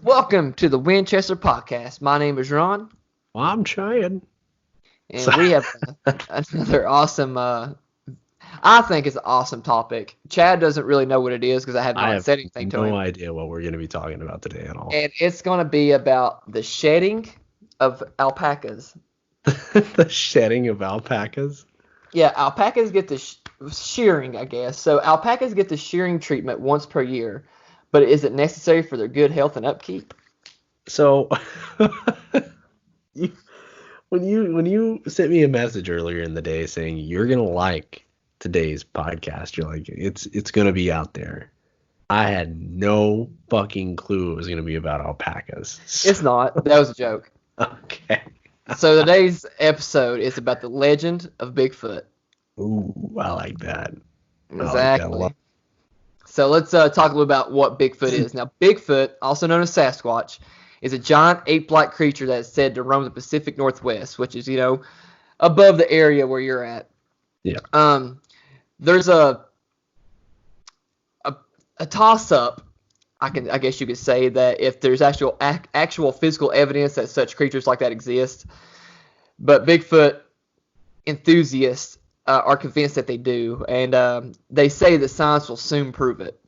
Welcome to the Winchester Podcast. My name is Ron, Well, I'm trying. and we have another awesome, I think it's an awesome topic. Chad doesn't really know what it is because I have I not have said anything to no him. idea what we're going to be talking about today at all. And it's going to be about the shedding of alpacas. The shedding of alpacas? Yeah, alpacas get the shearing, I guess. So alpacas get the shearing treatment once per year, but is it necessary for their good health and upkeep? So, you, when you sent me a message earlier in the day saying you're going to like today's podcast, you're like, it's going to be out there. I had no fucking clue it was going to be about alpacas. It's not. That was a joke. Okay. So today's episode is about the legend of Bigfoot. Ooh, I like that. Exactly. So let's talk a little about what Bigfoot is. Now, Bigfoot, also known as Sasquatch, is a giant ape-like creature that is said to roam the Pacific Northwest, which is, above the area where you're at. Yeah. There's a toss-up, I guess you could say, that if there's actual physical evidence that such creatures like that exist, but Bigfoot enthusiasts are convinced that they do, and they say that science will soon prove it.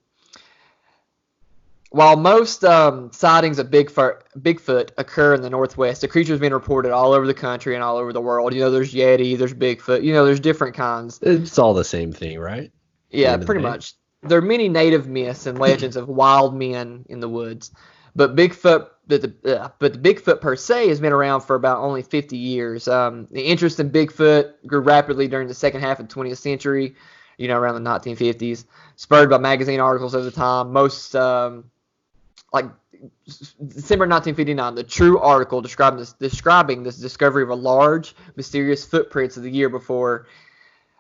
While most sightings of Bigfoot occur in the Northwest, the creature has been reported all over the country and all over the world. There's Yeti, there's Bigfoot, there's different kinds. It's all the same thing, right? Yeah, pretty much. There are many native myths and legends of wild men in the woods, but the Bigfoot per se has been around for about only 50 years. The interest in Bigfoot grew rapidly during the second half of the 20th century, around the 1950s, spurred by magazine articles of the time. Most, like December 1959, the True article describing this discovery of a large, mysterious footprints of the year before.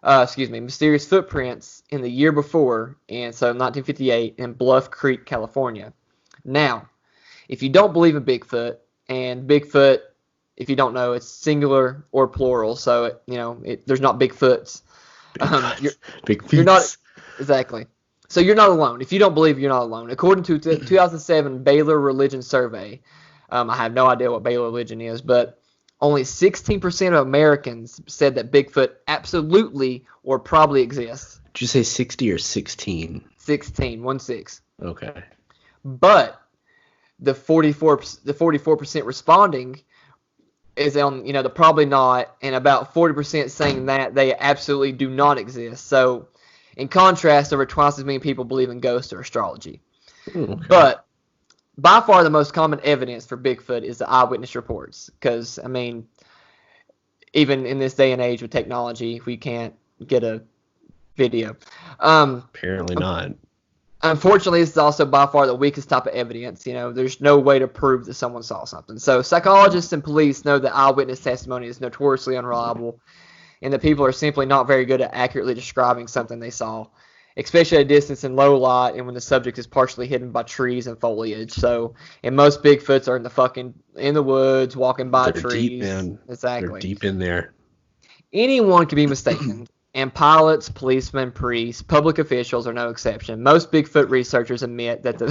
Mysterious footprints in the year before, and so 1958 in Bluff Creek, California. Now, if you don't believe in Bigfoot, and Bigfoot, if you don't know, it's singular or plural, so there's not Bigfoots. You're not exactly. So you're not alone. If you don't believe, you're not alone. According to 2007 Baylor Religion Survey, I have no idea what Baylor Religion is, but only 16% of Americans said that Bigfoot absolutely or probably exists. Did you say 60 or 16? 16, 16. Okay. But the 44% responding is on, the probably not, and about 40% saying that they absolutely do not exist. So, in contrast, over twice as many people believe in ghosts or astrology. Okay. But by far the most common evidence for Bigfoot is the eyewitness reports, because, even in this day and age with technology, we can't get a video. Apparently not. Unfortunately, this is also by far the weakest type of evidence. There's no way to prove that someone saw something. So psychologists and police know that eyewitness testimony is notoriously unreliable, and that people are simply not very good at accurately describing something they saw, especially at a distance in low light and when the subject is partially hidden by trees and foliage. So, and most Bigfoots are in the woods, walking by They're trees. Deep, man. Exactly. They're deep in there. Anyone can be mistaken, and pilots, policemen, priests, public officials are no exception. Most Bigfoot researchers admit that the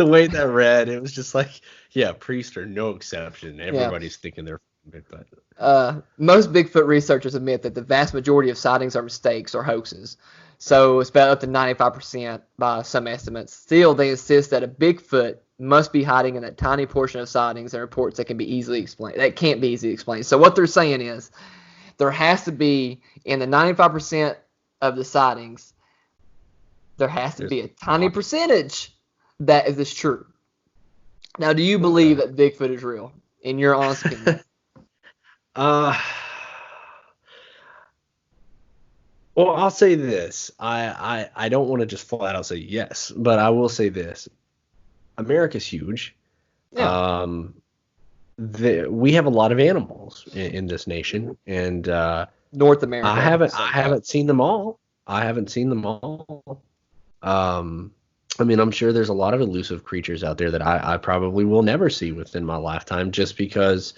way that read, it was just like, yeah, priests are no exception. Everybody's thinking they're Bigfoot. Most Bigfoot researchers admit that the vast majority of sightings are mistakes or hoaxes. So it's about up to 95% by some estimates. Still, they insist that a Bigfoot must be hiding in that tiny portion of sightings and reports that can't be easily explained. So what they're saying is there has to be, in the 95% of the sightings, there has to be a tiny percentage that is true. Now, do you believe that Bigfoot is real, in your honest opinion? Well, I'll say this. I don't want to just flat out say yes, but I will say this. America's huge. Yeah. We have a lot of animals in this nation, and North America. I haven't seen them all. I'm sure there's a lot of elusive creatures out there that I probably will never see within my lifetime, just because,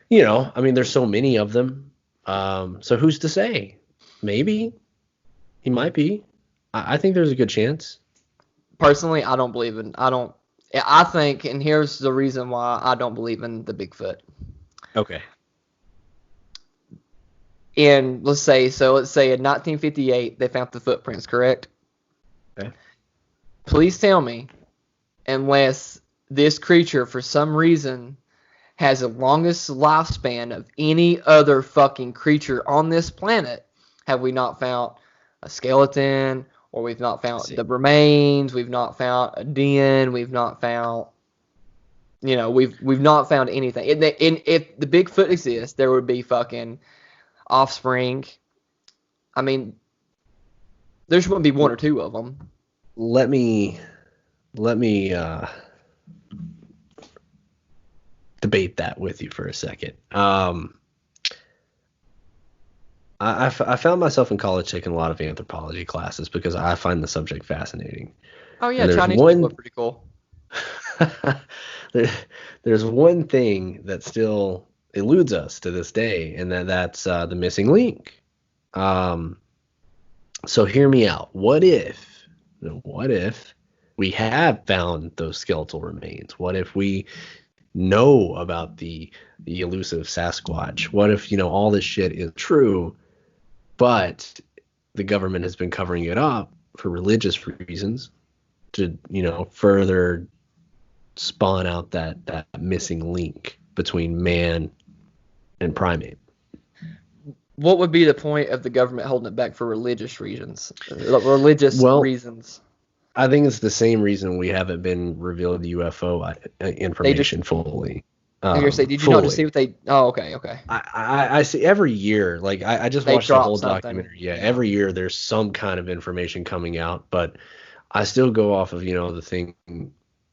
there's so many of them. So who's to say? Maybe he might be. I think there's a good chance. personally, I don't believe in. I think, and here's the reason why I don't believe in the Bigfoot. Okay. And let's say in 1958 they found the footprints, correct? Okay. Please tell me, unless this creature for some reason has the longest lifespan of any other fucking creature on this planet, have we not found a skeleton, or we've not found the remains, we've not found a den, we've not found, we've not found anything. And if the Bigfoot exists, there would be fucking offspring. I mean, there just wouldn't be one or two of them. Let me debate that with you for a second. I found myself in college taking a lot of anthropology classes because I find the subject fascinating. Oh yeah, Chinese people are pretty cool. There's one thing that still eludes us to this day, and that's the missing link. So hear me out. What if we have found those skeletal remains? What if we know about the elusive Sasquatch? What if, all this shit is true, but the government has been covering it up for religious reasons to, further spawn out that missing link between man and primate? What would be the point of the government holding it back for religious reasons? Reasons. I think it's the same reason we haven't been revealed UFO information fully. You're saying, did you not just see what they? Oh, okay. I see every year. Like I just watched the whole documentary. Yeah, every year there's some kind of information coming out, but I still go off of the thing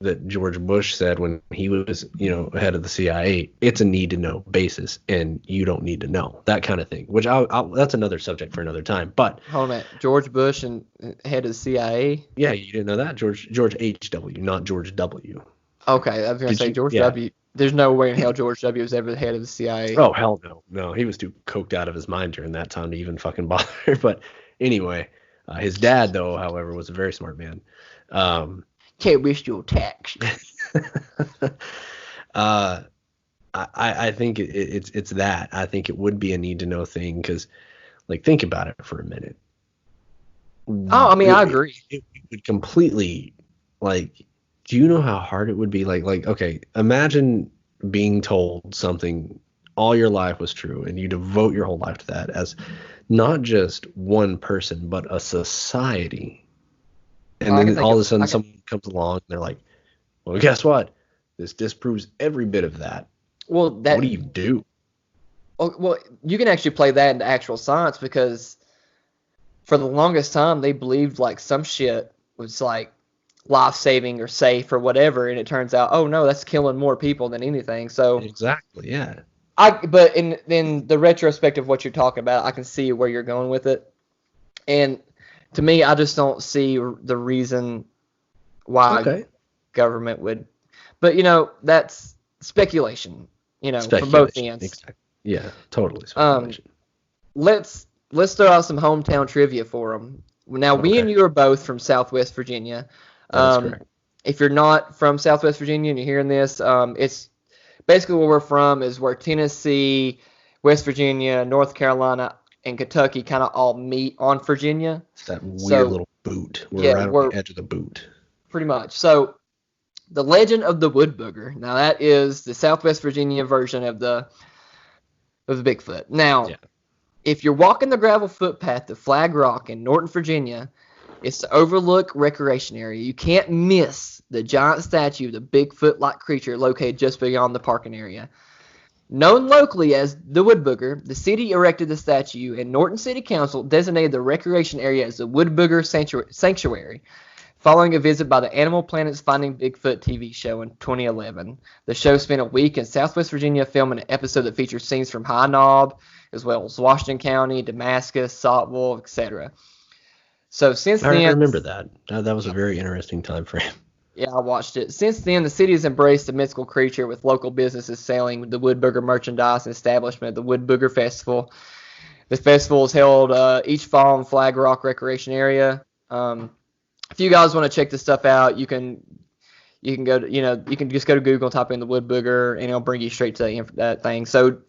that George Bush said when he was head of the CIA. It's a need to know basis, and you don't need to know, that kind of thing. Which that's another subject for another time. But hold on a minute, George Bush and head of the CIA. Yeah, you didn't know that? George H.W., not George W. Okay, I was gonna say George W. There's no way in hell George W. was ever the head of the CIA. Oh hell no, no, he was too coked out of his mind during that time to even fucking bother. But anyway, his dad though, however, was a very smart man. Can't waste your tax. I think it's that. I think it would be a need to know thing because, like, think about it for a minute. Oh, I mean, I agree. It would completely, like, do you know how hard it would be? Like, okay, imagine being told something all your life was true and you devote your whole life to that as not just one person, but a society. And then all of a sudden someone comes along and they're like, well, guess what? This disproves every bit of that. Well, what do you do? Well, you can actually play that into actual science because for the longest time they believed like some shit was like life-saving or safe or whatever, and it turns out, oh no, that's killing more people than anything. So exactly, yeah. But in the retrospect of what you're talking about, I can see where you're going with it, and to me, I just don't see the reason why government would. But that's speculation. From both ends. Exactly. Yeah, totally speculation. Let's throw out some hometown trivia for them. Now, we and you are both from Southwest Virginia. That's correct. If you're not from Southwest Virginia and you're hearing this, it's basically where we're from is where Tennessee, West Virginia, North Carolina, and Kentucky kind of all meet on Virginia. It's that weird little boot. We're right on the edge of the boot. Pretty much. So the legend of the Woodbooger. Now that is the Southwest Virginia version of the Bigfoot. Now, if you're walking the gravel footpath to Flag Rock in Norton, Virginia, it's the Overlook Recreation Area. You can't miss the giant statue of the Bigfoot-like creature located just beyond the parking area. Known locally as the Woodbooger, the city erected the statue, and Norton City Council designated the recreation area as the Woodbooger Sanctuary, following a visit by the Animal Planet's Finding Bigfoot TV show in 2011. The show spent a week in Southwest Virginia filming an episode that features scenes from High Knob, as well as Washington County, Damascus, Saltville, etc. So since then... I remember that. That was a very interesting time frame. Yeah, I watched it. Since then, the city has embraced the mythical creature with local businesses selling the Woodbooger merchandise and establishment of the Woodbooger Festival. The festival is held each fall in Flag Rock Recreation Area. if you guys want to check this stuff out, you can go to, you can just go to Google, type in the Woodbooger, and it'll bring you straight to that thing. So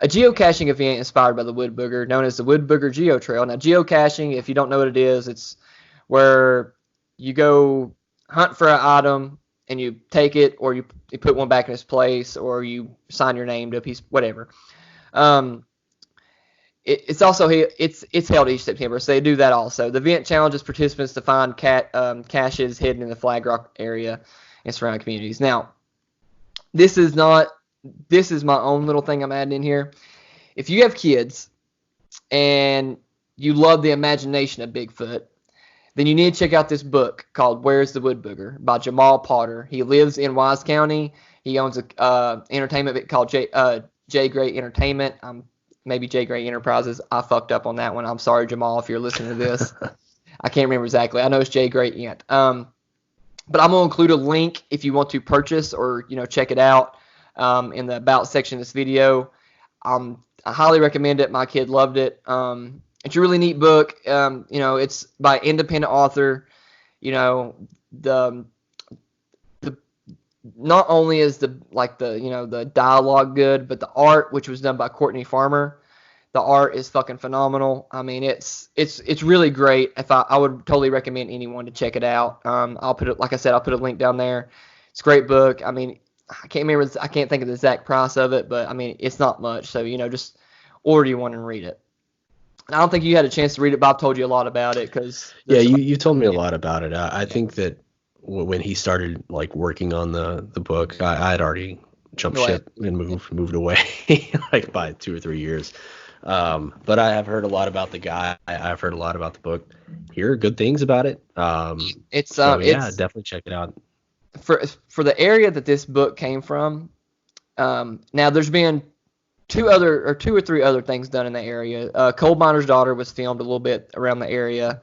a geocaching event inspired by the Woodbooger, known as the Woodbooger Geo Trail. Now, geocaching, if you don't know what it is, it's where you go hunt for an item and you take it, or you put one back in its place, or you sign your name to a piece, whatever. It's also it's held each September, so they do that also. The event challenges participants to find caches hidden in the Flag Rock area and surrounding communities. Now, this is my own little thing I'm adding in here. If you have kids and you love the imagination of Bigfoot, then you need to check out this book called Where's the Woodbooger by Jamal Potter. He lives in Wise County. He owns a entertainment called J Gray Entertainment. Maybe J Gray Enterprises. I fucked up on that one. I'm sorry, Jamal, if you're listening to this. I can't remember exactly. I know it's J Gray Ent. But I'm going to include a link if you want to purchase or, check it out in the About section of this video. I highly recommend it. My kid loved it. It's a really neat book. It's by an independent author. The not only is the dialogue good, but the art, which was done by Courtney Farmer, the art is fucking phenomenal. I mean, it's really great. I would totally recommend anyone to check it out. I'll put a link down there. It's a great book. I mean, I can't think of the exact price of it, but I mean, it's not much. So, just order you one and read it. And I don't think you had a chance to read it, but I've told you a lot about it you told me a lot about it. I think that when he started working on the book, I had already jumped ship and moved away by 2 or 3 years. But I have heard a lot about the guy. I've heard a lot about the book. Hear good things about it. Definitely check it out. For the area that this book came from. Now there's been 2 or 3 other things done in the area. Coal Miner's Daughter was filmed a little bit around the area.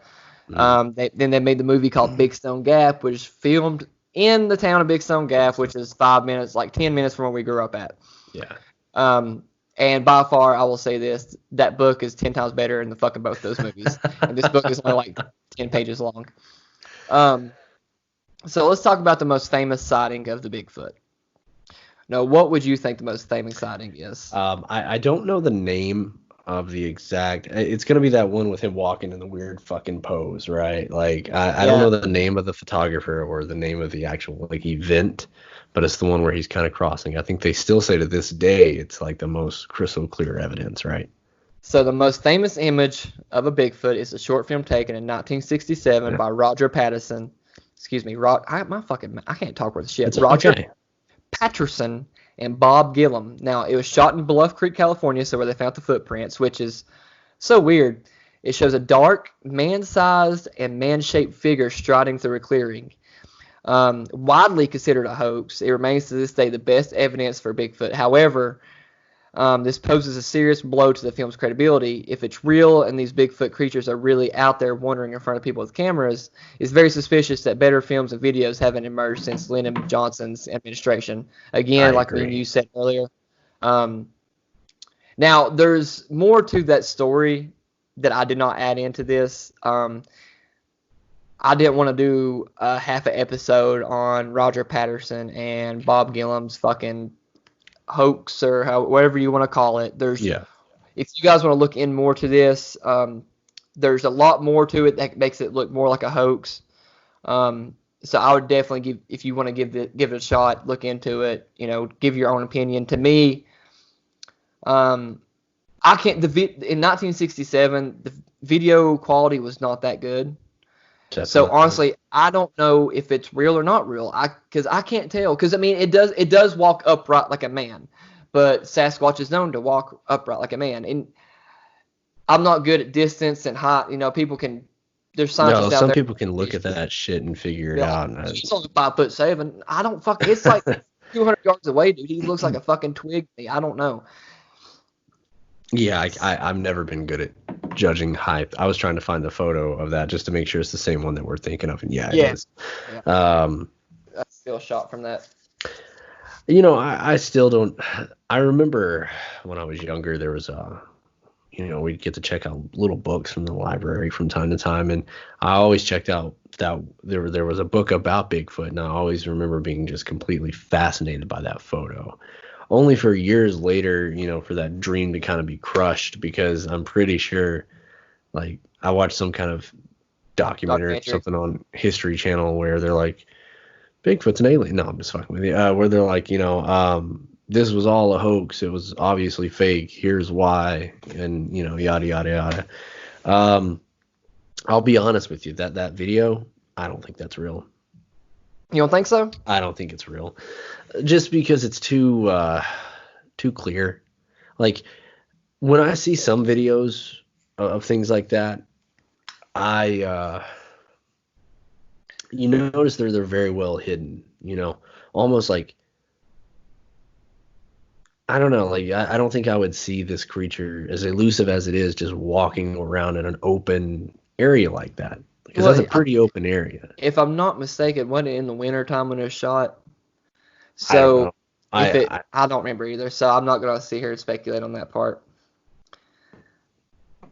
Then they made the movie called Big Stone Gap, which is filmed in the town of Big Stone Gap, which is 10 minutes from where we grew up at. Yeah. And by far, I will say this: that book is 10 times better than the fucking both those movies. And this book is only 10 pages long. So let's talk about the most famous sighting of the Bigfoot. Now, what would you think the most famous sighting is? I don't know the name of the exact. It's gonna be that one with him walking in the weird fucking pose, right? I don't know the name of the photographer or the name of the actual event, but it's the one where he's kind of crossing. I think they still say to this day it's the most crystal clear evidence, right? So the most famous image of a Bigfoot is a short film taken in 1967 by Roger Patterson. Excuse me, I can't talk worth shit. Roger Patterson and Bob Gillum. Now, it was shot in Bluff Creek, California, so where they found the footprints, which is so weird. It shows a dark, man-sized and man-shaped figure striding through a clearing. Widely considered a hoax, it remains to this day the best evidence for Bigfoot. However, this poses a serious blow to the film's credibility. If it's real and these Bigfoot creatures are really out there wandering in front of people with cameras, it's very suspicious that better films and videos haven't emerged since Lyndon Johnson's administration. Again, you said earlier. Now, there's more to that story that I did not add into this. I didn't want to do a half an episode on Roger Patterson and Bob Gillum's fucking hoax or whatever you want to call it. If you guys want to look in more to this, there's a lot more to it that makes it look more like a hoax. So I would definitely if you want to give it a shot, look into it. Give your own opinion. To me, in 1967 the video quality was not that good. Definitely. So honestly, I don't know if it's real or not real. Because I can't tell. Because I mean, it does walk upright like a man, but Sasquatch is known to walk upright like a man. And I'm not good at distance and height. People can. There's scientists out there. Some people can look at that shit and figure it out. He's only 5'7". I don't fucking. It's 200 yards away, dude. He looks like a fucking twig to me. I don't know. Yeah, I've never been good at judging height. I was trying to find the photo of that just to make sure it's the same one that we're thinking of, and it is. Yeah. I still shot from that. I still don't. I remember when I was younger, there was we'd get to check out little books from the library from time to time, and I always checked out that there was a book about Bigfoot, and I always remember being just completely fascinated by that photo. Only for years later, for that dream to kind of be crushed, because I'm pretty sure, like, I watched some kind of documentary or something on History Channel where they're like, Bigfoot's an alien. No, I'm just fucking with you. Where they're like, this was all a hoax. It was obviously fake. Here's why, and yada yada yada. I'll be honest with you. That video, I don't think that's real. You don't think so? I don't think it's real, just because it's too clear. Like, when I see some videos of things like that, you notice they're very well hidden. Almost like, I don't know, like I don't think I would see this creature, as elusive as it is, just walking around in an open area like that, because that's a pretty open area. If I'm not mistaken, wasn't it in the winter time when it was shot? So I don't remember either, so I'm not gonna sit here and speculate on that part.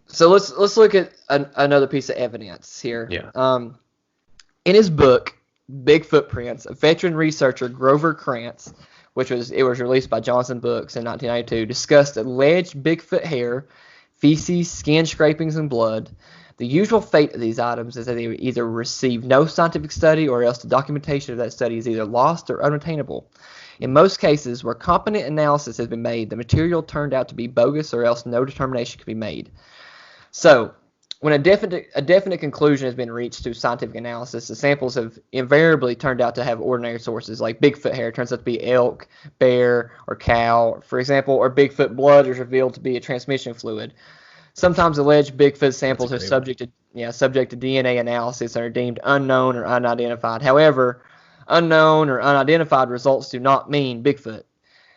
So let's look at another piece of evidence here. Yeah. In his book Bigfoot Prints, a veteran researcher, Grover Krantz, it was released by Johnson Books in 1992, discussed alleged Bigfoot hair, feces, skin scrapings, and blood. The usual fate of these items is that they either receive no scientific study, or else the documentation of that study is either lost or unattainable. In most cases where competent analysis has been made, the material turned out to be bogus, or else no determination could be made. So, when a definite conclusion has been reached through scientific analysis, the samples have invariably turned out to have ordinary sources, like Bigfoot hair turns out to be elk, bear, or cow, for example, or Bigfoot blood is revealed to be a transmission fluid. Sometimes alleged Bigfoot samples are subject to DNA analysis and are deemed unknown or unidentified. However, unknown or unidentified results do not mean Bigfoot.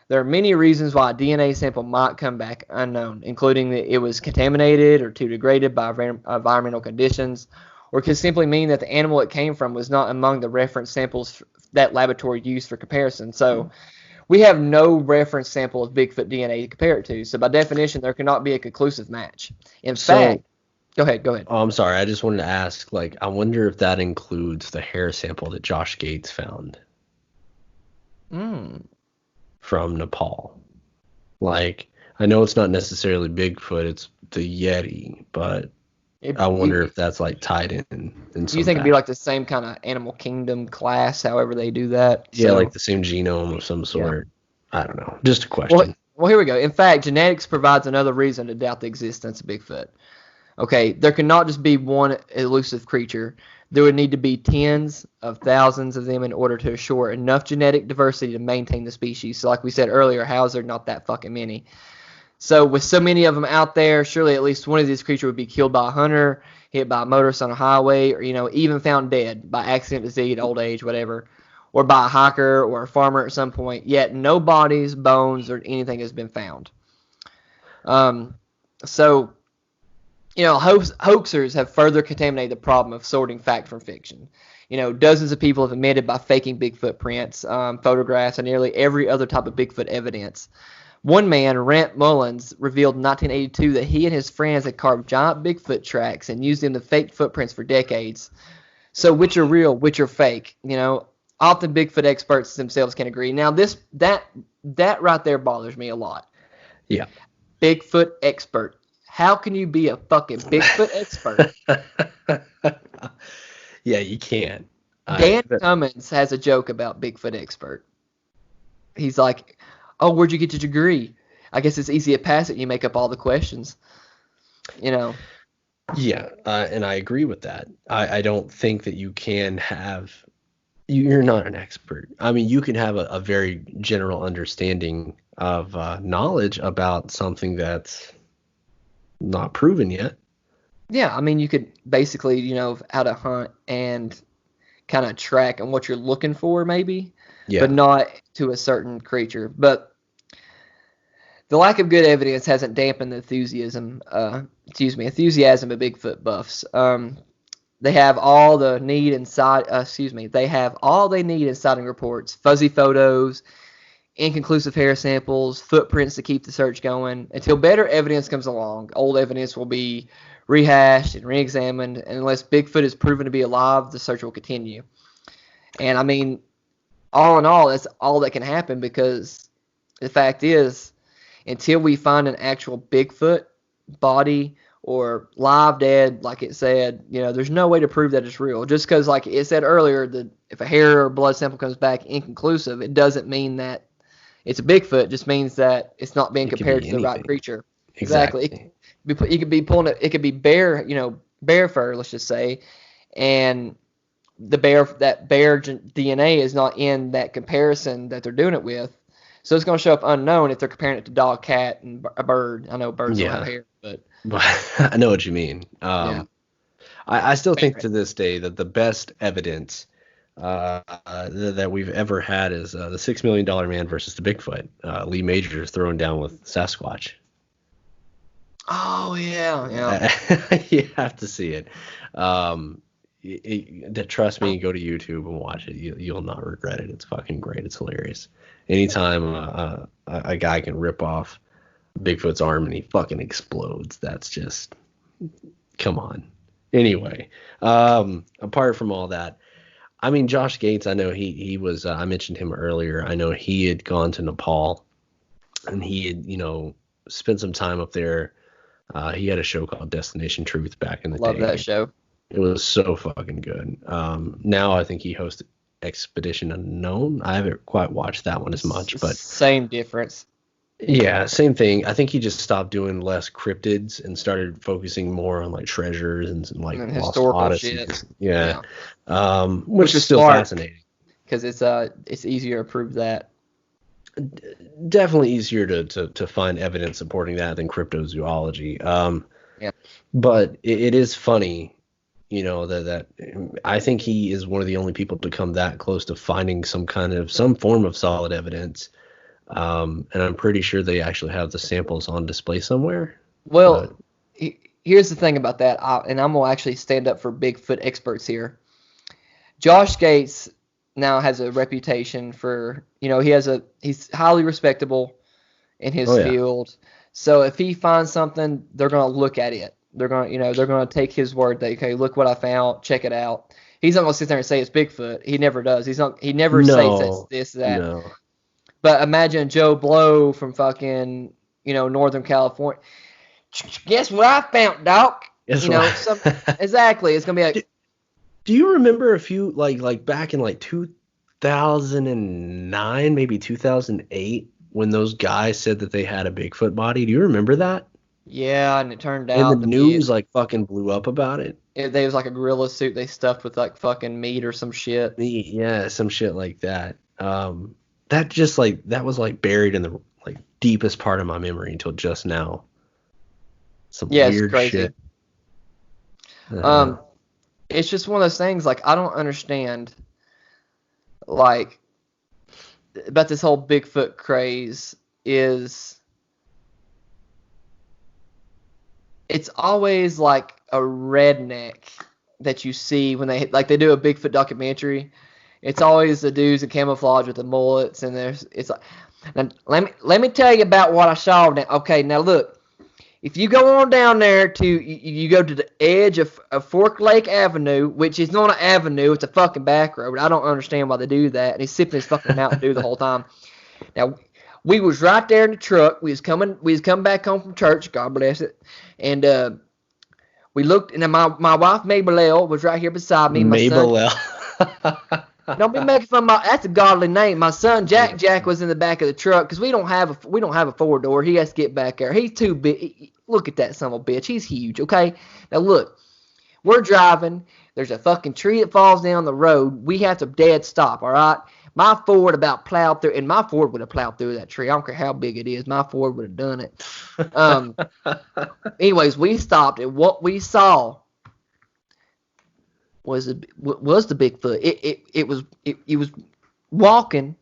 There are many reasons why a DNA sample might come back unknown, including that it was contaminated or too degraded by environmental conditions, or could simply mean that the animal it came from was not among the reference samples that laboratory used for comparison. So we have no reference sample of Bigfoot DNA to compare it to. So by definition, there cannot be a conclusive match. In fact, go ahead. Oh, I'm sorry. I just wanted to ask, like, I wonder if that includes the hair sample that Josh Gates found. From Nepal. Like, I know it's not necessarily Bigfoot, it's the Yeti, but I wonder if that's like tied in Do you think it'd be like the same kind of animal kingdom class, however they do that? Yeah, so, like the same genome of some sort. Yeah. I don't know. Just a question. Well, here we go. In fact, genetics provides another reason to doubt the existence of Bigfoot. Okay, there cannot just be one elusive creature. There would need to be tens of thousands of them in order to assure enough genetic diversity to maintain the species. So like we said earlier, how is there not that fucking many? So with so many of them out there, surely at least one of these creatures would be killed by a hunter, hit by a motorist on a highway, or even found dead by accident, disease, old age, whatever, or by a hiker or a farmer at some point. Yet no bodies, bones, or anything has been found. Hoaxers have further contaminated the problem of sorting fact from fiction. Dozens of people have admitted by faking Bigfoot prints, photographs, and nearly every other type of Bigfoot evidence. One man, Rent Mullins, revealed in 1982 that he and his friends had carved giant Bigfoot tracks and used them to fake footprints for decades. So which are real, which are fake? Often Bigfoot experts themselves can agree. Now that right there bothers me a lot. Yeah. Bigfoot expert. How can you be a fucking Bigfoot expert? Yeah, you can't. Dan Cummins has a joke about Bigfoot expert. He's like, "Oh, where'd you get your degree? I guess it's easy to pass it. You make up all the questions." Yeah, and I agree with that. I don't think that you can have. You're not an expert. I mean, you can have a very general understanding of knowledge about something that's not proven yet. Yeah, I mean, you could basically, how to hunt and kind of track on what you're looking for, maybe, but not to a certain creature. But the lack of good evidence hasn't dampened the enthusiasm of Bigfoot buffs. They have all they need in sighting reports, fuzzy photos, inconclusive hair samples, footprints to keep the search going until better evidence comes along. Old evidence will be rehashed and re-examined, and unless Bigfoot is proven to be alive, the search will continue. And I mean, all in all, that's all that can happen, because the fact is, until we find an actual Bigfoot body or live dead, like it said, there's no way to prove that it's real. Just because, like it said earlier, that if a hair or blood sample comes back inconclusive, it doesn't mean that it's a Bigfoot. It just means that it's not being compared to the right creature. Exactly. You could be pulling it. It could be bear fur, let's just say, and that bear DNA is not in that comparison that they're doing it with. So it's going to show up unknown if they're comparing it to dog, cat, and a bird. I know birds don't have hair, but I know what you mean. I still think to this day that the best evidence that we've ever had is the $6 Million Man versus the Bigfoot. Lee Majors throwing down with Sasquatch. Oh yeah. You have to see it. Trust me, go to YouTube and watch it. You'll not regret it. It's fucking great. It's hilarious. Anytime a guy can rip off Bigfoot's arm and he fucking explodes, that's just, come on. Anyway, apart from all that, I mean, Josh Gates, I know he was, I mentioned him earlier. I know he had gone to Nepal and he had, spent some time up there. He had a show called Destination Truth back in the day. Love that show. It was so fucking good. Now I think he hosted Expedition Unknown. I haven't quite watched that one as much, but same difference. Yeah, same thing. I think he just stopped doing less cryptids and started focusing more on like treasures and like and lost historical odysseys. shit. Yeah. Which is still smart, fascinating. Because it's easier to prove that. Definitely easier to find evidence supporting that than cryptozoology. But it is funny, that I think he is one of the only people to come that close to finding some form of solid evidence. And I'm pretty sure they actually have the samples on display somewhere. Well, here's the thing about that, and I'm going to actually stand up for Bigfoot experts here. Josh Gates now has a reputation for, he's highly respectable in his field. So if he finds something, they're going to look at it. They're going to take his word that, okay, look what I found, check it out. He's not going to sit there and say it's Bigfoot. He never does. He never says it's this, that. No. But imagine Joe Blow from fucking, Northern California. Guess what I found, Doc? Exactly. It's going to be like. Do you remember a few, like back in like 2009, maybe 2008, when those guys said that they had a Bigfoot body? Do you remember that? Yeah, and it turned out. And the news fucking blew up about it. There was like a gorilla suit they stuffed with like fucking meat or some shit. Yeah, some shit like that. That just that was buried in the deepest part of my memory until just now. Some weird it's crazy. Shit. It's just one of those things, I don't understand, about this whole Bigfoot craze is, it's always like a redneck that you see when they do a Bigfoot documentary. It's always the dudes in camouflage with the mullets, and it's like, now, let me tell you about what I saw. Now, okay, now look. If you go on down there you go to the edge of Fork Lake Avenue, which is not an avenue, it's a fucking back road. I don't understand why they do that. And he's sipping his fucking Mountain Dew the whole time. Now, we was right there in the truck. We was coming back home from church, God bless it. And we looked, and my wife Mabel L was right here beside me. Mabel L. Don't be making fun of that's a godly name. My son Jack was in the back of the truck because we don't have a 4-door. He has to get back there. He's too big. Look at that son of a bitch. He's huge. Okay. Now look, we're driving. There's a fucking tree that falls down the road. We have to dead stop. All right. My Ford about plowed through, and my Ford would have plowed through that tree. I don't care how big it is. My Ford would have done it. Anyways, we stopped, and what we saw was the Bigfoot. It was walking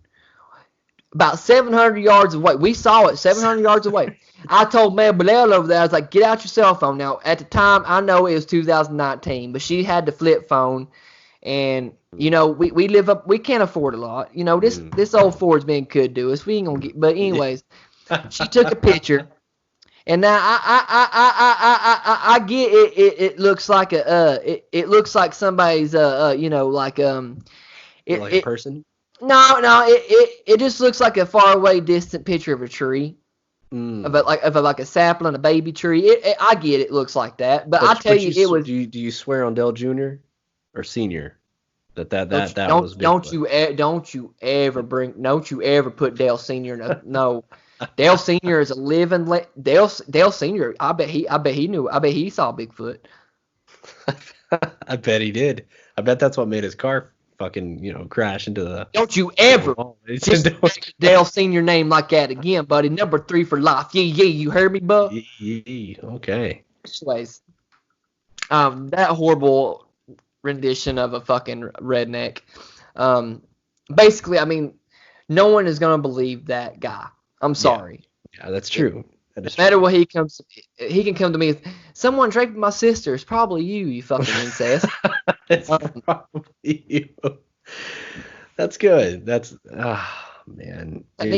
about 700 yards away. We saw it 700 yards away. I told Mel Bellel over there, I was like, get out your cell phone. Now, at the time, I know it was 2019, but she had the flip phone, And we live up. We can't afford a lot. This old Ford's been good to us. We ain't gonna get. But anyways, she took a picture, and now I get it. It looks like it looks like somebody's like like a person. No, it just looks like a faraway, distant picture of a tree. Of a sapling, a baby tree. I get it looks like that, but I tell you, it was. Do you swear on Dale Jr. or Senior that was Bigfoot? Don't you ever put Dale Senior no. Dale Senior is a living Dale Senior. I bet he knew. I bet he saw Bigfoot. I bet he did. I bet that's what made his car fucking crash into the. Don't you ever Dale Senior name like that again, buddy. Number 3 for life. Yeah. You heard me, bub? Yeah. Okay. Anyways, that horrible rendition of a fucking redneck. Basically, I mean, no one is gonna believe that guy. I'm sorry. Yeah, that's true. No matter what he can come to me with, someone raped my sister. It's probably you fucking incest. It's probably you. That's good. That's man. But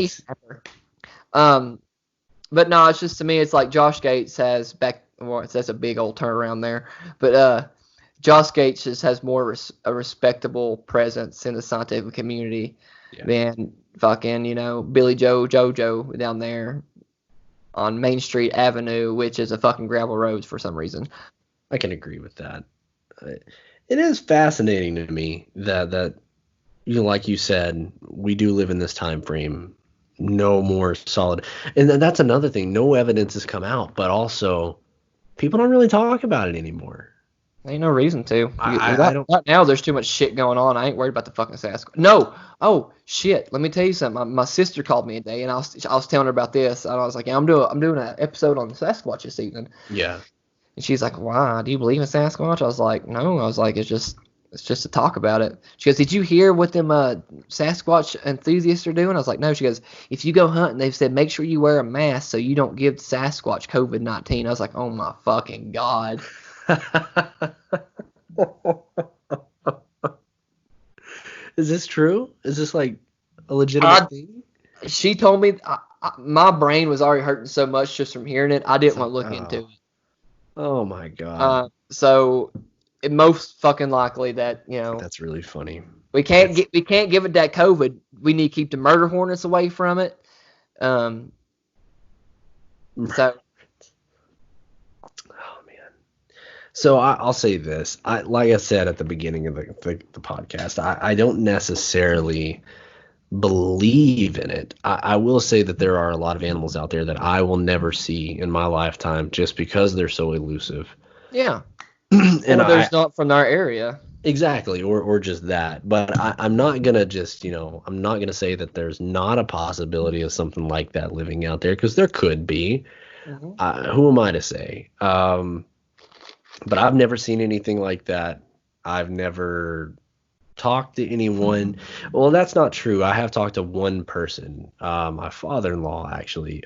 no, it's just to me, it's like Josh Gates has that's a big old turnaround there. But Josh Gates just has more a respectable presence in the scientific community than fucking Billy Jojo down there on Main Street Avenue, which is a fucking gravel road for some reason. I can agree with that. It is fascinating to me that like you said, we do live in this time frame. No more solid, and that's another thing. No evidence has come out, but also people don't really talk about it anymore. Ain't no reason to. Right now, there's too much shit going on. I ain't worried about the fucking Sasquatch. No. Oh shit. Let me tell you something. My sister called me a day, and I was telling her about this. And I was like, yeah, I'm doing an episode on the Sasquatch this evening. Yeah. And she's like, why? Do you believe in Sasquatch? I was like, no. I was like, it's just to talk about it. She goes, did you hear what them Sasquatch enthusiasts are doing? I was like, no. She goes, if you go hunting, they've said make sure you wear a mask so you don't give Sasquatch COVID-19. I was like, oh my fucking God. Is this true? Is this like a legitimate thing? She told me my brain was already hurting so much just from hearing it. I didn't want to look into it. Oh my God. So it most fucking likely that that's really funny. We can't give it that COVID. We need to keep the murder hornets away from it. So. So I'll say this. Like I said at the beginning of the podcast, I don't necessarily believe in it. I will say that there are a lot of animals out there that I will never see in my lifetime just because they're so elusive. Yeah. And there's not from our area. Exactly, or just that. But I'm not gonna just I'm not gonna say that there's not a possibility of something like that living out there, because there could be. Mm-hmm. Who am I to say? But I've never seen anything like that. I've never talked to anyone. Well, that's not true. I have talked to one person, my father-in-law, actually.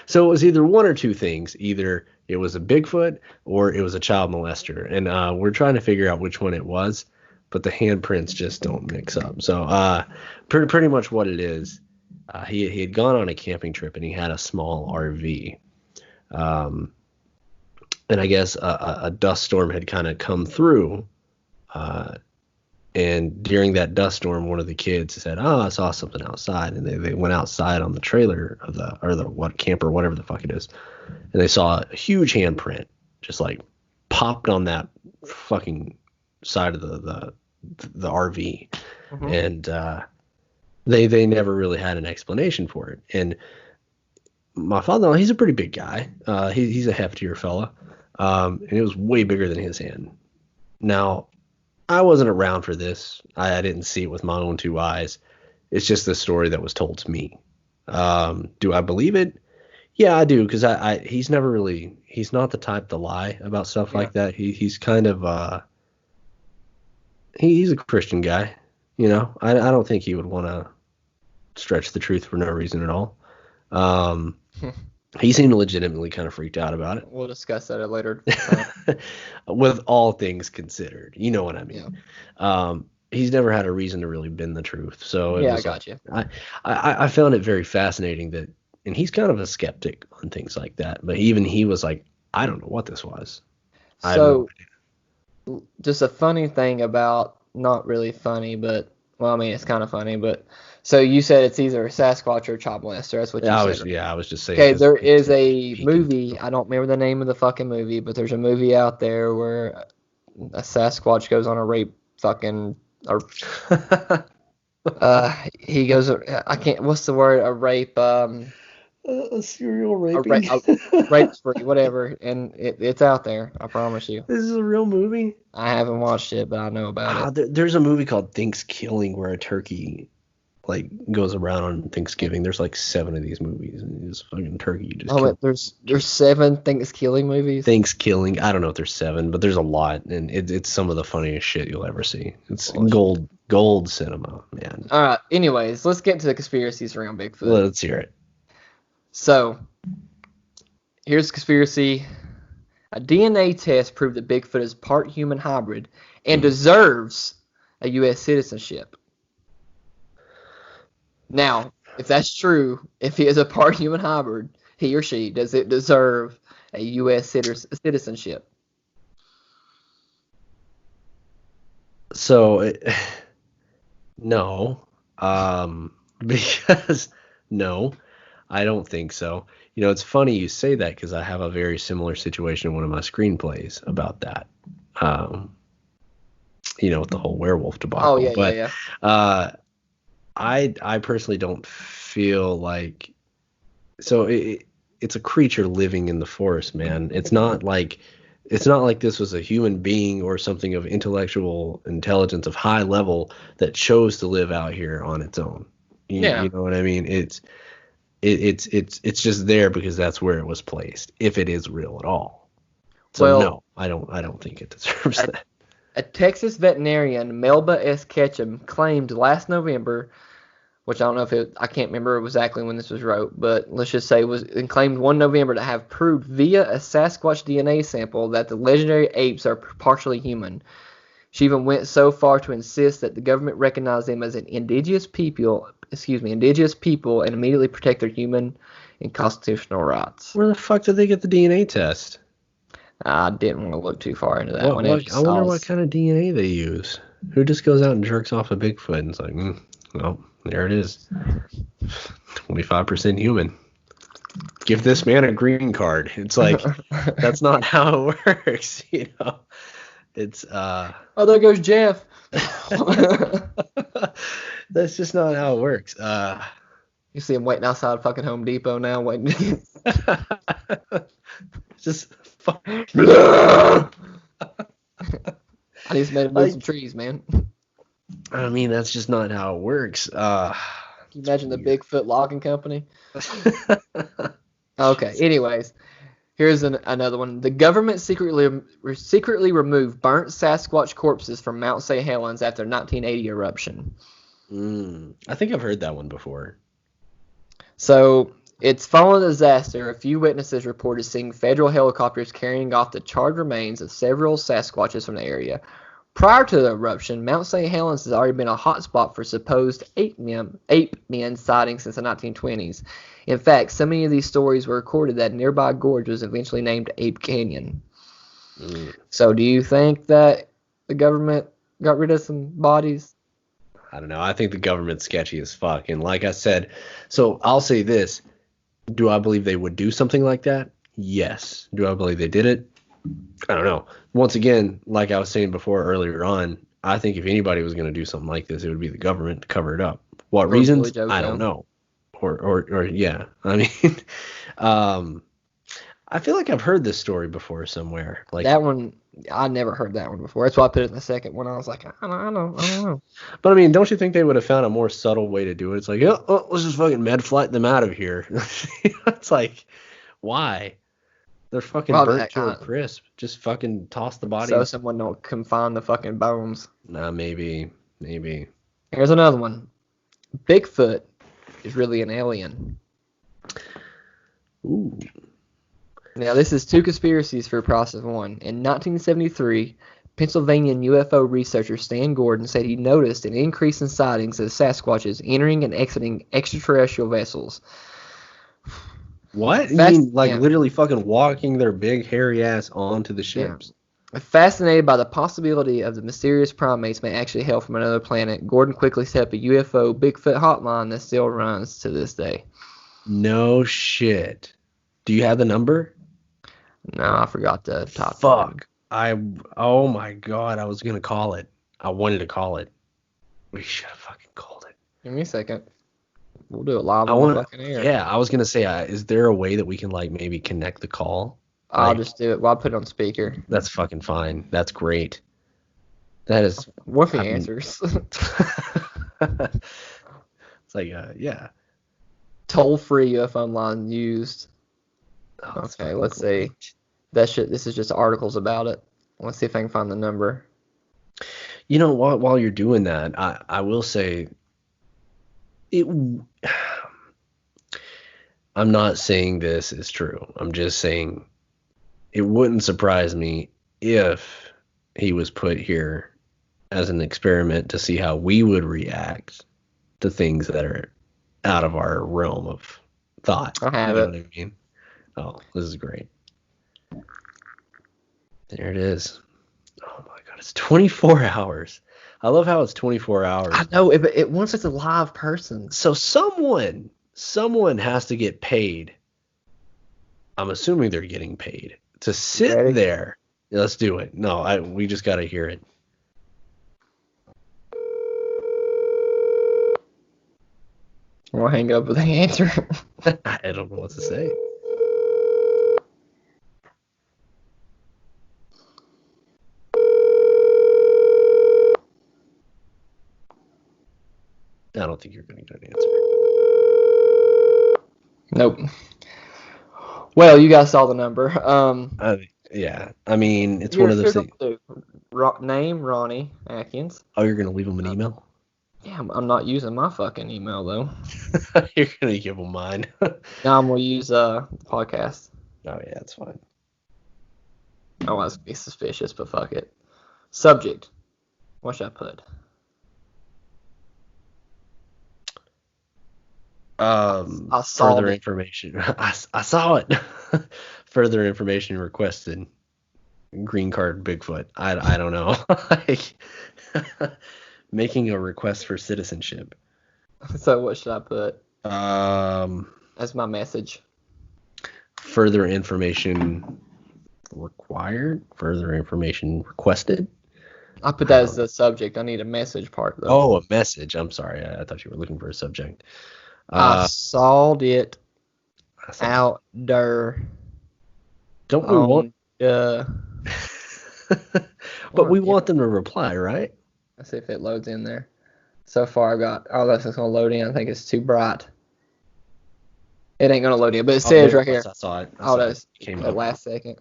So it was either one or two things. Either it was a Bigfoot or it was a child molester. And we're trying to figure out which one it was, but the handprints just don't mix up. So pretty much what it is, he had gone on a camping trip and he had a small RV. And I guess a dust storm had kind of come through. And during that dust storm, one of the kids said, I saw something outside. And they went outside on the trailer of the camper, whatever the fuck it is. And they saw a huge handprint just like popped on that fucking side of the RV. Mm-hmm. And they never really had an explanation for it. And my father-in-law, he's a pretty big guy. He's a heftier fella. And it was way bigger than his hand. Now, I wasn't around for this. I didn't see it with my own two eyes. It's just the story that was told to me. Do I believe it? Yeah, I do, because he's never really, he's not the type to lie about stuff like that. He's kind of, he's a Christian guy, I don't think he would want to stretch the truth for no reason at all. He seemed legitimately kind of freaked out about it. We'll discuss that at a later. With all things considered, you know what I mean. Yeah. He's never had a reason to really bend the truth. So it Yeah, was I got you. I found it very fascinating that, and he's kind of a skeptic on things like that, but even he was like, I don't know what this was. I have no So, just a funny thing about, not really funny, but, well, I mean, it's kind of funny, but, so you said it's either a Sasquatch or a child molester. That's what you said, right? I was just saying. Okay, 'Cause there it's is a peeking. movie. I don't remember the name of the fucking movie, but there's a movie out there where a Sasquatch goes on a rape fucking, or he goes, I can't, what's the word? A rape, A serial a, raping. a rape spree, whatever, and it's out there. I promise you. This is a real movie. I haven't watched it, but I know about it. There's a movie called Thanksgiving where a turkey like goes around on Thanksgiving. There's like 7 of these movies, and this fucking turkey just. Oh, wait, there's 7 Thanksgiving movies. Thanksgiving. I don't know if there's 7, but there's a lot, and it's some of the funniest shit you'll ever see. It's gold cinema, man. All right. Anyways, let's get into the conspiracies around Bigfoot. Let's hear it. So, here's a conspiracy. A DNA test proved that Bigfoot is part human hybrid and deserves a U.S. citizenship. Now, if that's true, if he is a part human hybrid, he or she, does it deserve a U.S. citizenship? So, no, because no, I don't think so. You know, it's funny you say that because I have a very similar situation in one of my screenplays about that. You know, with the whole werewolf debacle. Oh, yeah, yeah. I personally don't feel like, so it's a creature living in the forest, man. It's not like this was a human being or something of intellectual intelligence of high level that chose to live out here on its own. You know what I mean? It's just there because that's where it was placed, if it is real at all. So well, no, I don't think it deserves that. A Texas veterinarian, Melba S. Ketchum, claimed last November, which I don't know if I can't remember exactly when this was wrote, but let's just say claimed 1 November to have proved via a Sasquatch DNA sample that the legendary apes are partially human. She even went so far to insist that the government recognize them as an indigenous people and immediately protect their human and constitutional rights. Where the fuck did they get the DNA test? I didn't want to look too far into that one. I wonder what kind of DNA they use. Who just goes out and jerks off a Bigfoot and it's like, well, there it is. 25% human. Give this man a green card. It's like, that's not how it works, you know. It's oh, there goes Jeff. That's just not how it works. You see him waiting outside fucking Home Depot now, waiting. Just I need to move some trees, man. I mean, that's just not how it works. Can you imagine the Bigfoot logging company? Okay, anyways, here's another one. The government secretly removed burnt Sasquatch corpses from Mount St. Helens after 1980 eruption. I think I've heard that one before. So, it's following a disaster. A few witnesses reported seeing federal helicopters carrying off the charred remains of several Sasquatches from the area. Prior to the eruption, Mount St. Helens has already been a hotspot for supposed ape men sightings since the 1920s. In fact, so many of these stories were recorded that nearby gorge was eventually named Ape Canyon. So do you think that the government got rid of some bodies? I don't know. I think the government's sketchy as fuck. And like I said, so I'll say this. Do I believe they would do something like that? Yes. Do I believe they did it? I don't know. Once again, like I was saying before earlier on, I think if anybody was going to do something like this, it would be the government to cover it up. What reasons? I don't know. Or yeah. I mean, I feel like I've heard this story before somewhere. Like that one, I never heard that one before. That's why I put it in the second one. I was like, I don't know. But I mean, don't you think they would have found a more subtle way to do it? It's like, let's just fucking med flight them out of here. It's like, why? They're fucking burnt to a crisp. Just fucking toss the body. So someone don't confine the fucking bones. Nah, maybe. Here's another one. Bigfoot is really an alien. Ooh. Now, this is two conspiracies for process one. In 1973, Pennsylvania UFO researcher Stan Gordon said he noticed an increase in sightings of Sasquatches entering and exiting extraterrestrial vessels. What? You Fast, mean like yeah, literally fucking walking their big hairy ass onto the yeah. ships? Fascinated by the possibility of the mysterious primates may actually hail from another planet, Gordon quickly set up a UFO Bigfoot hotline that still runs to this day. No shit. Do you have the number? No, I forgot the top. Fuck. Oh my god, I was gonna call it. I wanted to call it. We should have fucking called it. Give me a second. We'll do it live I on the want fucking air. Yeah, I was gonna say, is there a way that we can like maybe connect the call? I'll Like, just do it. Well, I'll put it on speaker. that's fucking fine. That's great. That is. What if he I'm- answers? It's like, yeah. Toll-free UFO line used. Oh, that's Okay, fucking let's see. great. This is just articles about it. Let's see if I can find the number. You know, while you're doing that, I will say, it. I'm not saying this is true. I'm just saying it wouldn't surprise me if he was put here as an experiment to see how we would react to things that are out of our realm of thought. I have You know it. what I mean? Oh, this is great. There it is. Oh my god, it's 24 hours. I love how it's 24 hours. I know it once it's a live person. So someone has to get paid. I'm assuming they're getting paid to sit Ready? there. Yeah, let's do it. No, we just got to hear it. We'll hang up with the answer. I don't know what to say. I don't think you're going to get an answer. Nope. Well, you guys saw the number. Yeah, I mean, it's one of those things. Name Ronnie Atkins. Oh, you're going to leave them an email? Yeah, I'm not using my fucking email though. You're going to give them mine. Now I'm gonna use podcast. Oh, yeah, that's fine. I was gonna be suspicious, but fuck it. Subject. What should I put? I saw Further it. information. I saw it. Further information requested. Green card Bigfoot. I don't know. Like, making a request for citizenship. So what should I put Um, as my message? Further information required. Further information requested. I put that as the subject. I need a message part though. Oh, a message. I'm sorry. I thought you were looking for a subject. I saw it I said, out there. don't we want? But we yeah. want them to reply, right? Let's see if it loads in there. So far, I've got. Oh, that's just gonna load in. I think it's too bright. It ain't gonna load in, but it says right here. I saw it. Oh, that's it came the up. last second.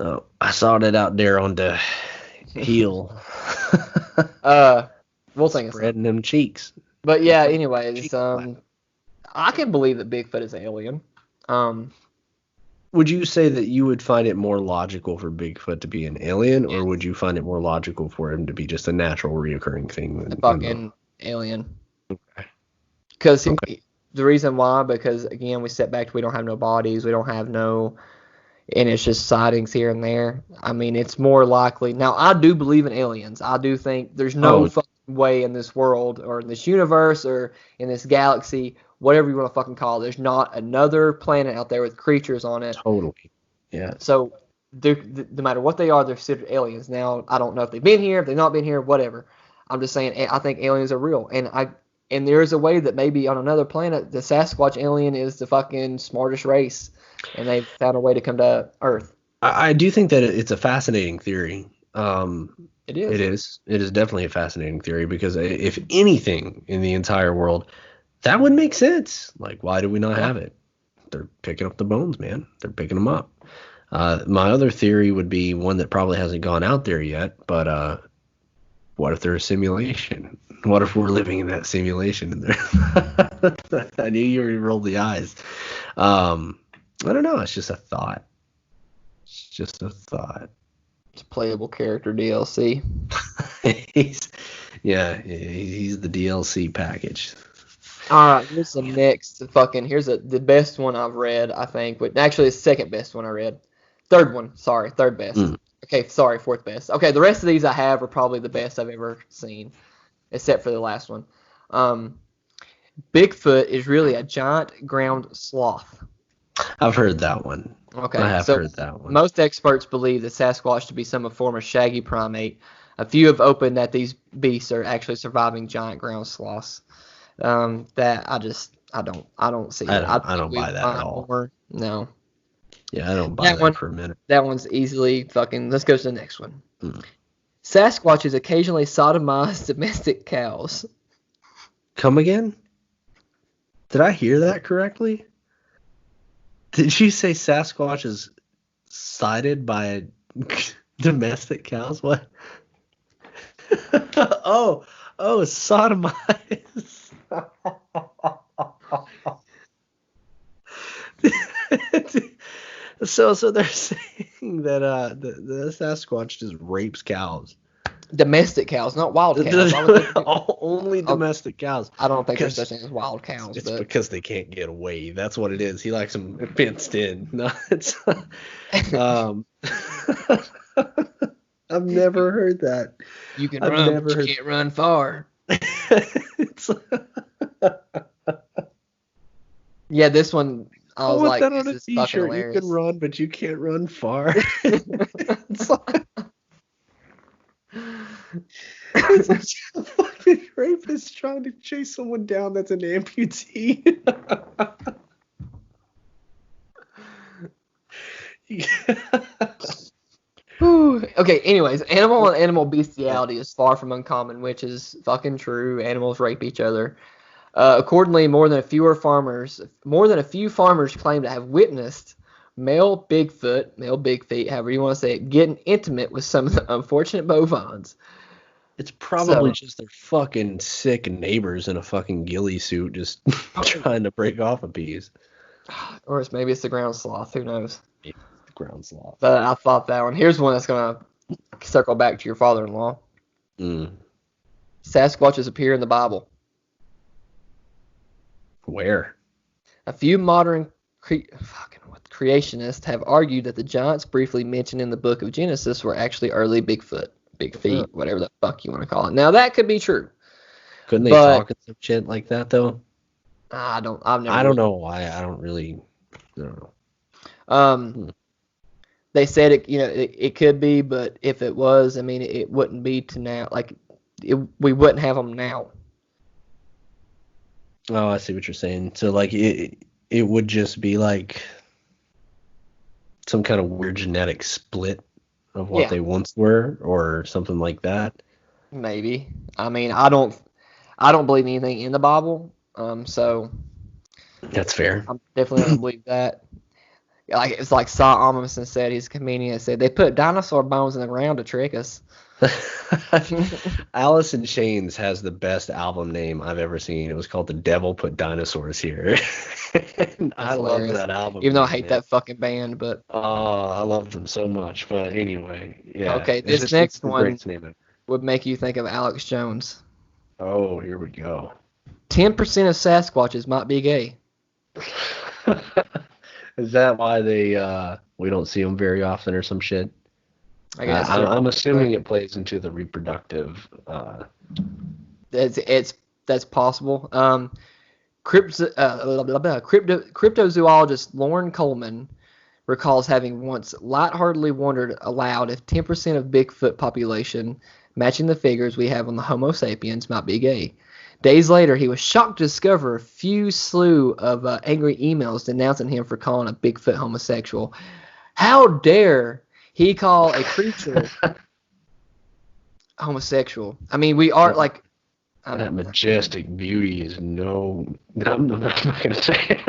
Oh, I saw it out there on the heel. We'll think of Spreading them cheeks. But yeah, anyways, Cheek flap. I can believe that Bigfoot is alien. Would you say that you would find it more logical for Bigfoot to be an alien, or would you find it more logical for him to be just a natural reoccurring thing? A fucking alien. Okay. Because the reason why, because again, we step back to we don't have no bodies, we don't have no, and it's just sightings here and there. I mean, it's more likely. Now, I do believe in aliens. I do think there's no fucking way in this world or in this universe or in this galaxy, whatever you want to fucking call it, there's not another planet out there with creatures on it. Totally. Yeah. So no matter what they are, they're considered aliens. Now, I don't know if they've been here, if they've not been here, whatever. I'm just saying, I think aliens are real. And there is a way that maybe on another planet, the Sasquatch alien is the fucking smartest race, and they've found a way to come to Earth. I do think that it's a fascinating theory. It is. It is definitely a fascinating theory because if anything in the entire world, that would make sense. Like, why do we not have it? They're picking up the bones, man. They're picking them up. My other theory would be one that probably hasn't gone out there yet, but what if they're a simulation? What if we're living in that simulation? I knew you would roll the eyes. I don't know. It's just a thought. It's just a thought. It's a playable character DLC. he's the DLC package. All right, here's the next fucking. Here's the best one I've read, I think. But actually, it's the second best one I read. Third one, sorry, third best. Okay, sorry, fourth best. Okay, the rest of these I have are probably the best I've ever seen, except for the last one. Bigfoot is really a giant ground sloth. I've heard that one. Okay, I have heard that one. Most experts believe the Sasquatch to be some form of shaggy primate. A few have opened that these beasts are actually surviving giant ground sloths. That I don't see. I don't buy that at all. More. No. Yeah, I don't buy that for a minute. That one's easily fucking. Let's go to the next one. Sasquatches occasionally sodomize domestic cows. Come again? Did I hear that correctly? Did you say Sasquatch is sighted by domestic cows? What? oh, sodomize. So they're saying that the Sasquatch just rapes cows. Domestic cows, not wild cows. Only domestic cows. I don't think there's such thing as wild cows. It's because they can't get away. That's what it is. He likes them fenced in. No, it's. I've never heard that. You can run, but you can't run far. Yeah, this one. I was like, that on a this is fucking hilarious. You can run, but you can't run far. It's a fucking rapist trying to chase someone down that's an amputee. Okay, anyways, animal and animal bestiality is far from uncommon, which is fucking true. Animals rape each other. Accordingly, more than a few farmers claim to have witnessed male big feet, however you want to say it, getting intimate with some of the unfortunate bovines. It's probably just their fucking sick neighbors in a fucking ghillie suit just trying to break off a piece. Or maybe it's the ground sloth. Who knows? Yeah, the ground sloth. But I thought that one. Here's one that's going to circle back to your father-in-law. Sasquatches appear in the Bible. Where? A few modern creationists have argued that the giants briefly mentioned in the book of Genesis were actually early Bigfoot. Big feet, whatever the fuck you want to call it. Now that could be true. Couldn't they talk and some shit like that though? I don't know why. I don't know. They said it could be, but if it was, I mean, it wouldn't be to now. We wouldn't have them now. Oh, I see what you're saying. So it would just be like some kind of weird genetic split of what they once were, or something like that. Maybe. I mean, I don't believe anything in the Bible. So that's fair. I'm definitely gonna believe that. It's like Saul Amundsen said. He's a comedian. Said they put dinosaur bones in the ground to trick us. Alice in Chains has the best album name I've ever seen. It was called The Devil Put Dinosaurs Here. I love that album. Even though I hate that fucking band, but I love them so much. But anyway, yeah. Okay, this next one would make you think of Alex Jones. Oh, here we go. 10% of Sasquatches might be gay. Is that why we don't see them very often or some shit? I guess I'm assuming it plays into the reproductive. That's possible. Cryptozoologist Lauren Coleman recalls having once lightheartedly wondered aloud if 10% of Bigfoot population, matching the figures we have on the Homo sapiens, might be gay. Days later, he was shocked to discover a few slew of angry emails denouncing him for calling a Bigfoot homosexual. How dare he call a creature homosexual? I mean, we are like... That majestic beauty is no... I'm not going to say it.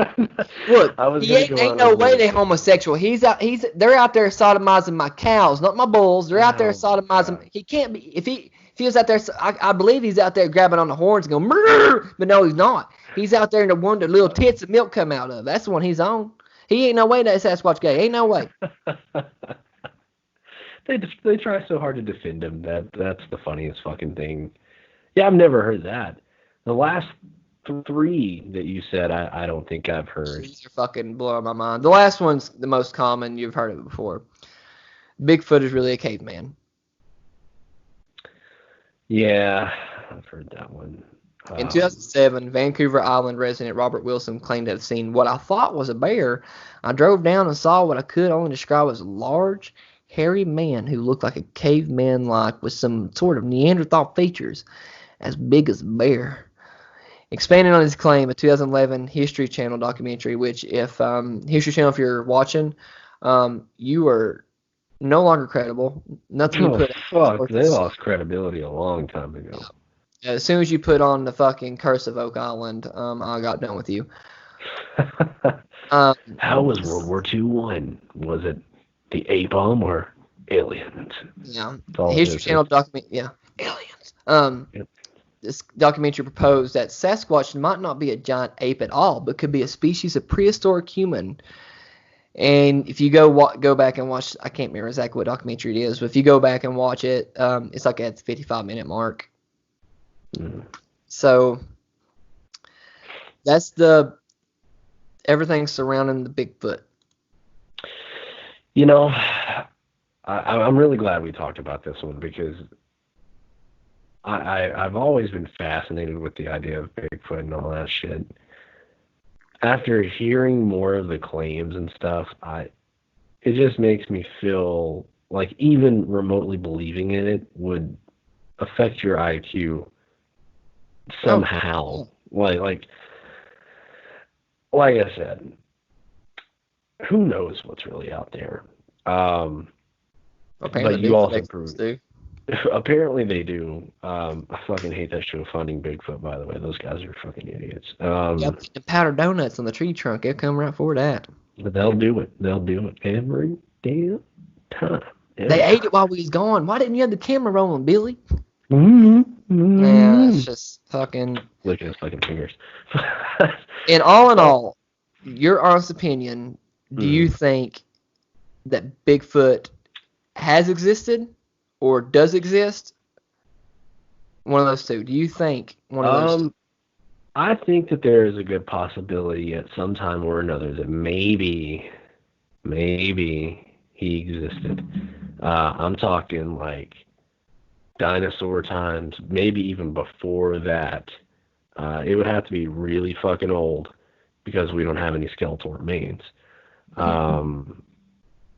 Look, ain't no way they homosexual. They're out there sodomizing my cows, not my bulls. They're out there sodomizing... God. He can't be... If he was out there... I believe he's out there grabbing on the horns and going... Murr! But no, he's not. He's out there in the one that little tits of milk come out of. That's the one he's on. He ain't no way that Sasquatch gay. Ain't no way. They try so hard to defend him. That's the funniest fucking thing. Yeah, I've never heard that. The last three that you said, I don't think I've heard. These are fucking blowing my mind. The last one's the most common. You've heard of it before. Bigfoot is really a caveman. Yeah, I've heard that one. In 2007, Vancouver Island resident Robert Wilson claimed to have seen what I thought was a bear. I drove down and saw what I could only describe as a large, hairy man who looked like a caveman-like with some sort of Neanderthal features, as big as a bear. Expanding on his claim, a 2011 History Channel documentary, which if History Channel, if you're watching, you are no longer credible. Nothing you put fuck, they lost credibility a long time ago. As soon as you put on the fucking Curse of Oak Island, I got done with you. How was World War II won? Was it the A-bomb or aliens? Yeah. History Channel document. Yeah. Aliens. Yep. This documentary proposed that Sasquatch might not be a giant ape at all, but could be a species of prehistoric human. And if you go back and watch, I can't remember exactly what documentary it is, but if you go back and watch it, it's like at the 55-minute mark. So that's everything surrounding the Bigfoot. You know, I'm really glad we talked about this one because I've always been fascinated with the idea of Bigfoot and all that shit. After hearing more of the claims and stuff, it just makes me feel like even remotely believing in it would affect your IQ somehow. Like I said, who knows what's really out there? But you also proved. Apparently they do. I fucking hate that show, Finding Bigfoot, by the way. Those guys are fucking idiots. Yep, the powdered donuts on the tree trunk. They'll come right for that. But they'll do it. They'll do it every damn time. They ate it while we was gone. Why didn't you have the camera rolling, Billy? Mm-hmm. Yeah, it's just fucking... Licking his fucking fingers. And all in all, your honest opinion, do you think that Bigfoot has existed or does exist? One of those two. Do you think one of those two? I think that there is a good possibility at some time or another that maybe he existed. I'm talking like dinosaur times, maybe even before that. It would have to be really fucking old because we don't have any skeletal remains.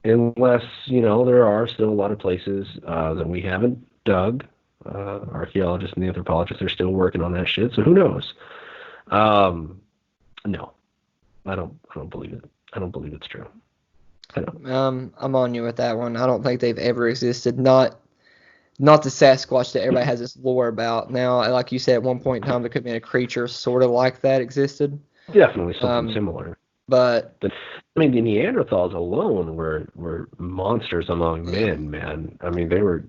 Unless, there are still a lot of places that we haven't dug. Archaeologists and the anthropologists are still working on that shit, so who knows? No, I don't believe it. I don't believe it's true. I'm on you with that one. I don't think they've ever existed. Not the Sasquatch that everybody has this lore about. Now, like you said, at one point in time, there could have been a creature sort of like that existed. Definitely something similar. But the Neanderthals alone were monsters among men, man. I mean, they were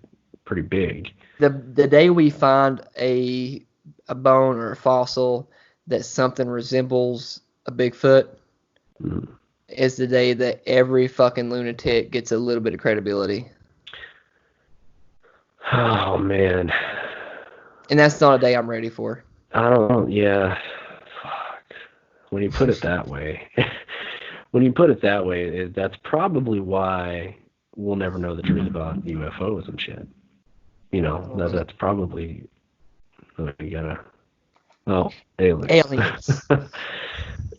pretty big. The day we find a bone or a fossil that something resembles a Bigfoot is the day that every fucking lunatic gets a little bit of credibility. Oh, man. And that's not a day I'm ready for. Yeah. Fuck. When you put it that way, that's probably why we'll never know the truth about UFOs and shit. That's probably, aliens.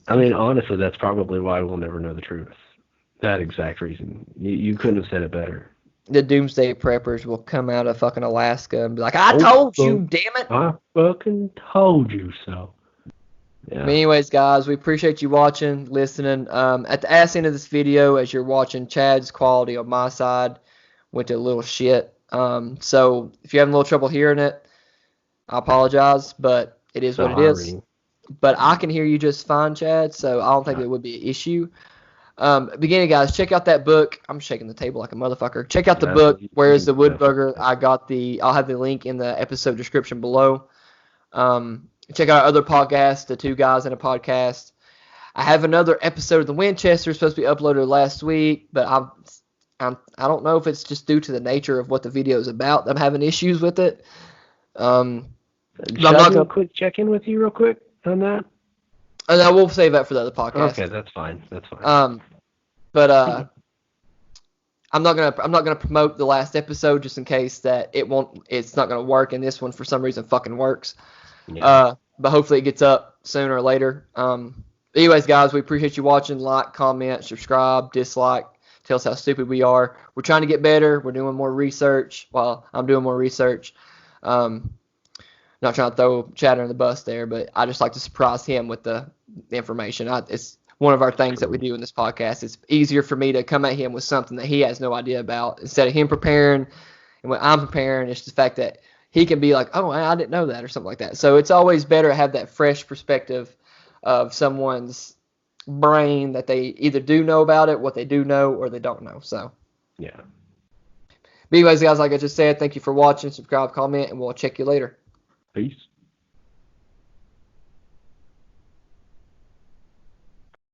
I mean, honestly, that's probably why we'll never know the truth. That exact reason. You couldn't have said it better. The doomsday preppers will come out of fucking Alaska and be like, I told you, damn it. I fucking told you so. Yeah. But anyways, guys, we appreciate you watching, listening. At the ass end of this video, as you're watching, Chad's quality on my side went to a little shit. So if you're having a little trouble hearing it, I apologize, but it is what it is. But I can hear you just fine, Chad, so I don't think it would be an issue. Beginning, guys, check out that book. I'm shaking the table like a motherfucker. Check out the book, Where is the Woodbooger? I'll have the link in the episode description below. Check out our other podcast, The Two Guys in a Podcast. I have another episode of the Winchester supposed to be uploaded last week, but I don't know if it's just due to the nature of what the video is about. I'm having issues with it. Should I do a quick check-in with you real quick on that? And I will save that for the other podcast. Okay, that's fine. That's fine. But I'm not gonna promote the last episode just in case that it's not gonna work, and this one for some reason fucking works. Yeah. But hopefully it gets up sooner or later. Anyways, guys, we appreciate you watching. Like, comment, subscribe, dislike. Tell us how stupid we are. We're trying to get better. We're doing more research. Well, I'm doing more research. Not trying to throw Chad under the bus there, but I just like to surprise him with the information. It's one of our things that we do in this podcast. It's easier for me to come at him with something that he has no idea about instead of him preparing. And when I'm preparing, it's the fact that he can be like, oh, I didn't know that or something like that. So it's always better to have that fresh perspective of someone's brain that they either do know about it, what they do know, or they don't know. So, yeah. But anyways, guys, like I just said, thank you for watching. Subscribe, comment, and we'll check you later. Peace.